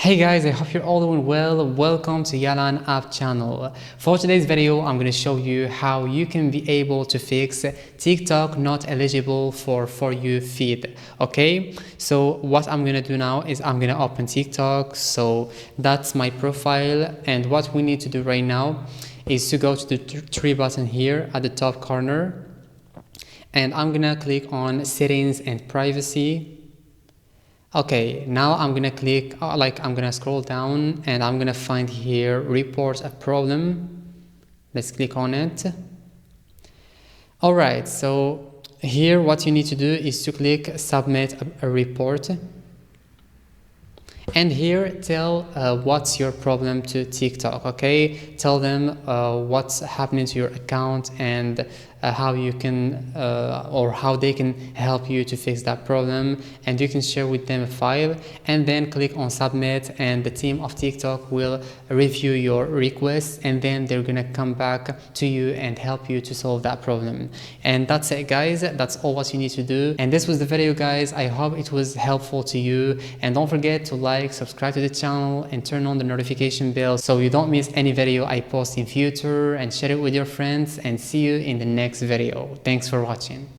Hey guys, I hope you're all doing well. Welcome to Yalan App channel. For today's video, I'm going to show you how you can be able to fix TikTok not eligible for You feed. Okay, so what I'm going to do now is I'm going to open TikTok. So that's my profile, and what we need to do right now is to go to the three button here at the top corner, and I'm going to click on settings and privacy. Okay, now I'm gonna click, I'm gonna scroll down and I'm gonna find here report a problem. Let's click on it. Alright, so here what you need to do is to click submit a report. And here tell what's your problem to TikTok, okay? Tell them what's happening to your account and how you can or how they can help you to fix that problem, and you can share with them a file and then click on submit, and the team of TikTok will review your request and then they're gonna come back to you and help you to solve that problem. And that's it guys, that's all what you need to do. And this was the video guys. I hope it was helpful to you, and don't forget to like, subscribe to the channel and turn on the notification bell so you don't miss any video I post in future, and share it with your friends, and see you in the next video. Thanks for watching.